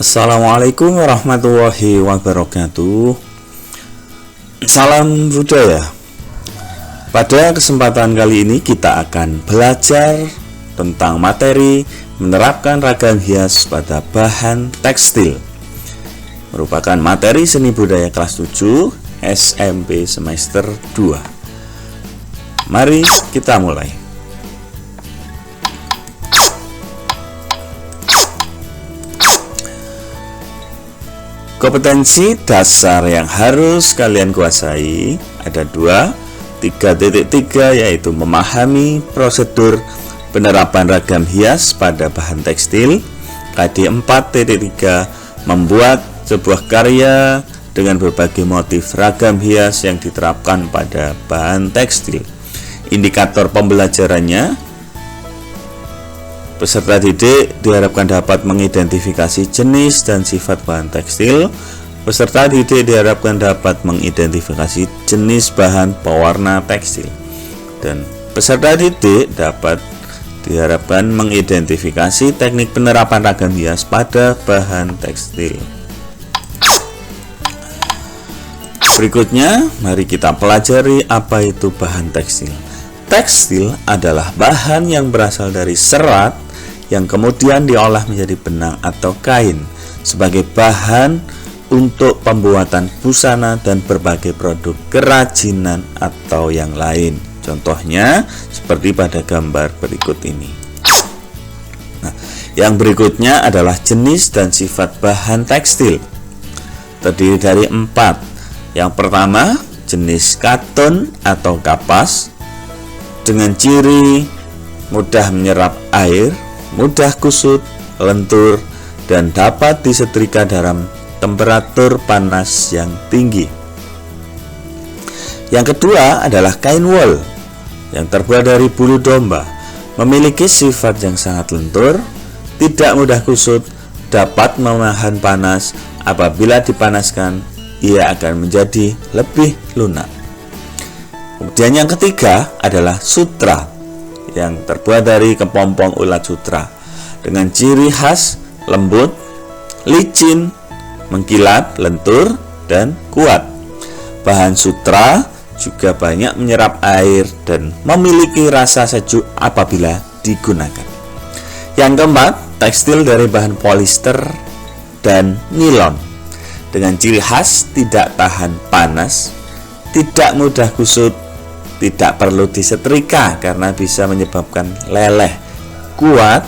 Assalamualaikum warahmatullahi wabarakatuh. Salam budaya. Pada kesempatan kali ini kita akan belajar tentang materi menerapkan ragam hias pada bahan tekstil. Merupakan materi seni budaya kelas 7 SMP semester 2. Mari kita mulai. Kompetensi dasar yang harus kalian kuasai ada 3.3, yaitu memahami prosedur penerapan ragam hias pada bahan tekstil. KD 4.3, membuat sebuah karya dengan berbagai motif ragam hias yang diterapkan pada bahan tekstil. Indikator pembelajarannya, peserta didik diharapkan dapat mengidentifikasi jenis dan sifat bahan tekstil. Peserta didik diharapkan dapat mengidentifikasi jenis bahan pewarna tekstil. Dan peserta didik diharapkan mengidentifikasi teknik penerapan ragam hias pada bahan tekstil. Berikutnya, mari kita pelajari apa itu bahan tekstil. Tekstil adalah bahan yang berasal dari serat yang kemudian diolah menjadi benang atau kain sebagai bahan untuk pembuatan busana dan berbagai produk kerajinan atau yang lain. Contohnya seperti pada gambar berikut ini. Nah, yang berikutnya adalah jenis dan sifat bahan tekstil. Terdiri dari 4. Yang pertama, jenis katun atau kapas dengan ciri mudah menyerap air, mudah kusut, lentur, dan dapat disetrika dalam temperatur panas yang tinggi. Yang kedua adalah kain wol yang terbuat dari bulu domba, memiliki sifat yang sangat lentur, tidak mudah kusut, dapat menahan panas. Apabila dipanaskan, ia akan menjadi lebih lunak. Kemudian yang ketiga adalah sutra yang terbuat dari kepompong ulat sutra dengan ciri khas lembut, licin, mengkilap, lentur, dan kuat. Bahan sutra juga banyak menyerap air dan memiliki rasa sejuk apabila digunakan. Yang keempat, tekstil dari bahan polister dan nilon dengan ciri khas tidak tahan panas, tidak mudah kusut, tidak perlu disetrika karena bisa menyebabkan leleh, kuat,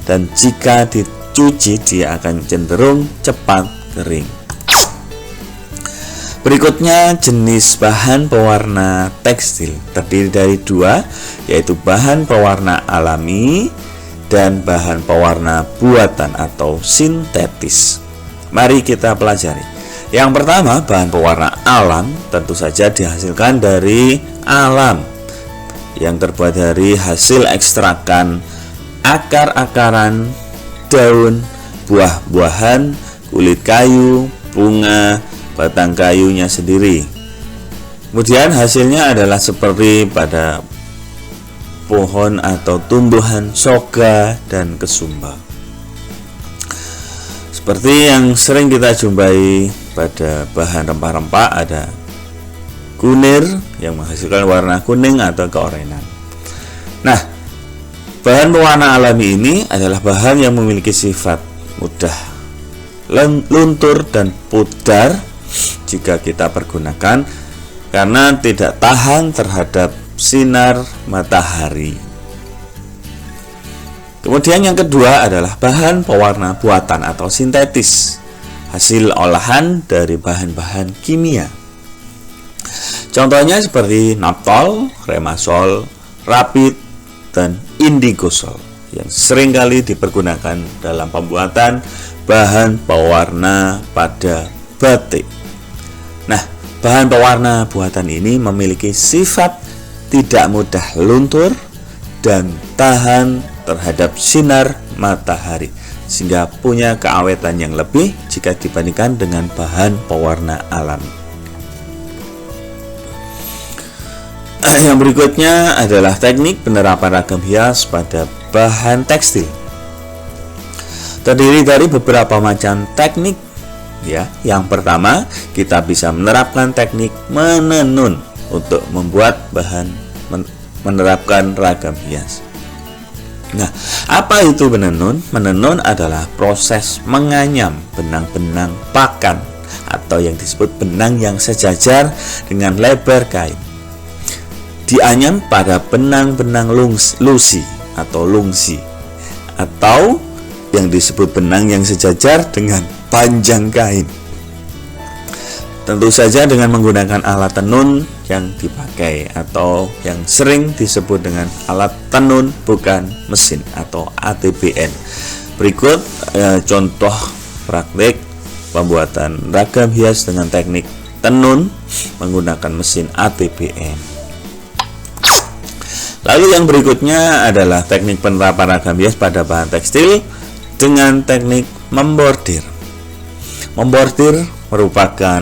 dan jika dicuci dia akan cenderung cepat kering. Berikutnya, jenis bahan pewarna tekstil terdiri dari 2, yaitu bahan pewarna alami dan bahan pewarna buatan atau sintetis. Mari kita pelajari. Yang pertama, bahan pewarna alam tentu saja dihasilkan dari alam yang terbuat dari hasil ekstrakan akar-akaran, daun, buah-buahan, kulit kayu, bunga, batang kayunya sendiri. Kemudian hasilnya adalah seperti pada pohon atau tumbuhan soga dan kesumba. Seperti yang sering kita jumpai pada bahan rempah-rempah, ada kunir yang menghasilkan warna kuning atau keorenan. Nah, bahan pewarna alami ini adalah bahan yang memiliki sifat mudah luntur dan pudar jika kita pergunakan karena tidak tahan terhadap sinar matahari. Kemudian yang kedua adalah bahan pewarna buatan atau sintetis, hasil olahan dari bahan-bahan kimia. Contohnya seperti naptol, remasol, rapid, dan indigosol yang seringkali dipergunakan dalam pembuatan bahan pewarna pada batik. Nah, bahan pewarna buatan ini memiliki sifat tidak mudah luntur dan tahan terhadap sinar matahari, sehingga punya keawetan yang lebih jika dibandingkan dengan bahan pewarna alami. Yang berikutnya adalah teknik penerapan ragam hias pada bahan tekstil. terdiri dari beberapa macam teknik ya. Yang pertama, kita bisa menerapkan teknik menenun untuk membuat menerapkan ragam hias. Nah, apa itu menenun? Menenun adalah proses menganyam benang-benang pakan atau yang disebut benang yang sejajar dengan lebar kain. Dianyam pada benang-benang lusi atau lungsi, atau yang disebut benang yang sejajar dengan panjang kain. Tentu saja dengan menggunakan alat tenun yang dipakai atau yang sering disebut dengan alat tenun bukan mesin atau ATBN. Berikut contoh praktik pembuatan ragam hias dengan teknik tenun menggunakan mesin ATBN. Lalu yang berikutnya adalah teknik penerapan ragam hias pada bahan tekstil dengan teknik membordir. Membordir merupakan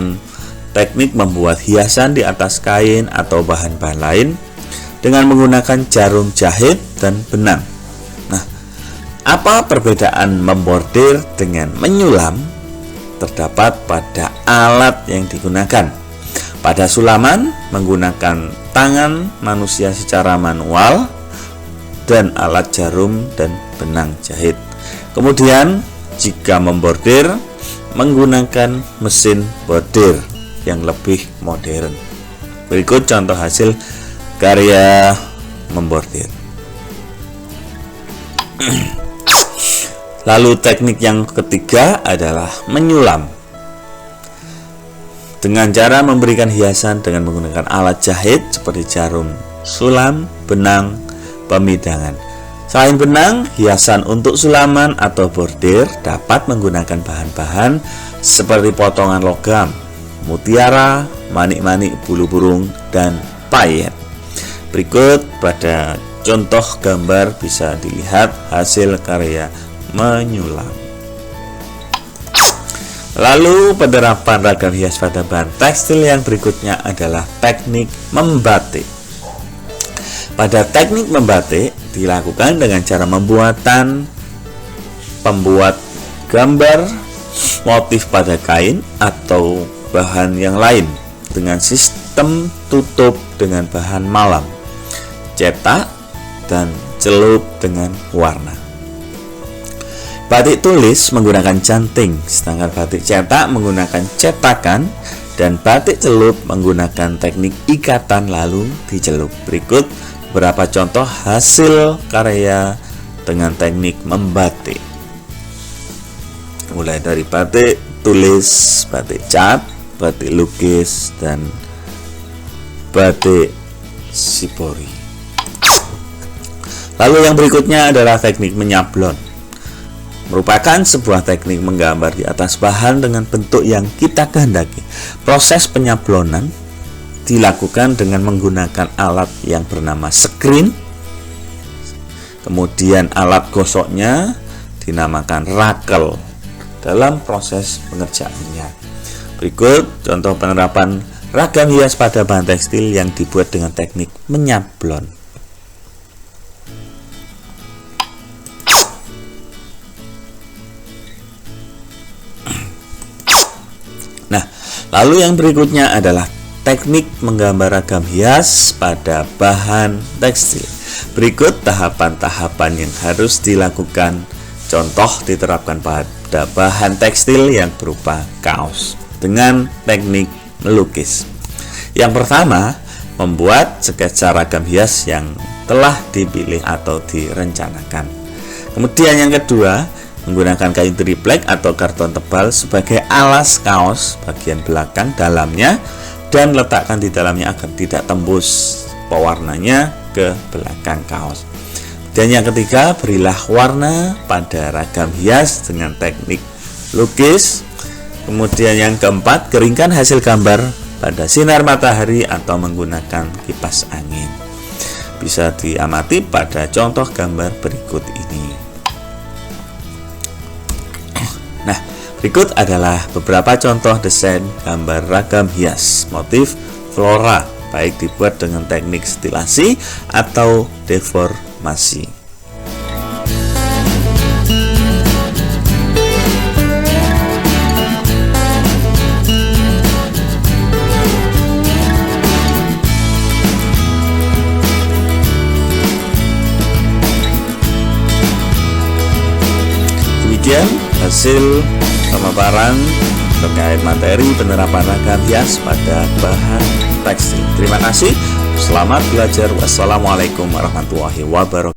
teknik membuat hiasan di atas kain atau bahan-bahan lain dengan menggunakan jarum jahit dan benang. Nah, apa perbedaan membordir dengan menyulam? Terdapat pada alat yang digunakan. Pada sulaman menggunakan tangan manusia secara manual dan alat jarum dan benang jahit. Kemudian jika membordir menggunakan mesin bordir yang lebih modern. Berikut contoh hasil karya membordir. Lalu teknik yang ketiga adalah menyulam. Dengan cara memberikan hiasan dengan menggunakan alat jahit seperti jarum, sulam, benang, pemidangan. Selain benang, hiasan untuk sulaman atau bordir dapat menggunakan bahan-bahan seperti potongan logam, mutiara, manik-manik bulu burung, dan payet. Berikut pada contoh gambar bisa dilihat hasil karya menyulam. Lalu penerapan ragam hias pada bahan tekstil yang berikutnya adalah teknik membatik. Pada teknik membatik dilakukan dengan cara pembuat gambar motif pada kain atau bahan yang lain dengan sistem tutup dengan bahan malam, cetak, dan celup dengan warna. Batik tulis menggunakan canting, sedangkan batik cetak menggunakan cetakan, dan batik celup menggunakan teknik ikatan lalu dicelup. Berikut beberapa contoh hasil karya dengan teknik membatik. Mulai dari batik tulis, batik cat, batik lukis, dan batik sipori. Lalu yang berikutnya adalah teknik menyablon. Merupakan sebuah teknik menggambar di atas bahan dengan bentuk yang kita kehendaki. Proses penyablonan dilakukan dengan menggunakan alat yang bernama screen. Kemudian alat gosoknya dinamakan rakel dalam proses pengerjaannya. Berikut contoh penerapan ragam hias pada bahan tekstil yang dibuat dengan teknik menyablon. Nah, lalu yang berikutnya adalah teknik menggambar ragam hias pada bahan tekstil. Berikut tahapan-tahapan yang harus dilakukan. Contoh diterapkan pada bahan tekstil yang berupa kaos dengan teknik melukis. Yang pertama, membuat sketsa ragam hias yang telah dipilih atau direncanakan. Kemudian yang kedua, menggunakan kain triplek atau karton tebal sebagai alas kaos bagian belakang dalamnya dan letakkan di dalamnya agar tidak tembus pewarnanya ke belakang kaos. Dan yang ketiga, berilah warna pada ragam hias dengan teknik lukis. Kemudian yang keempat, keringkan hasil gambar pada sinar matahari atau menggunakan kipas angin. Bisa diamati pada contoh gambar berikut ini. Nah, berikut adalah beberapa contoh desain gambar ragam hias motif flora, baik dibuat dengan teknik stilasi atau deformasi. Demikian hasil pemaparan terkait materi penerapan ragam hias pada bahan tekstil. Terima kasih. Selamat belajar. Wassalamualaikum warahmatullahi wabarakatuh.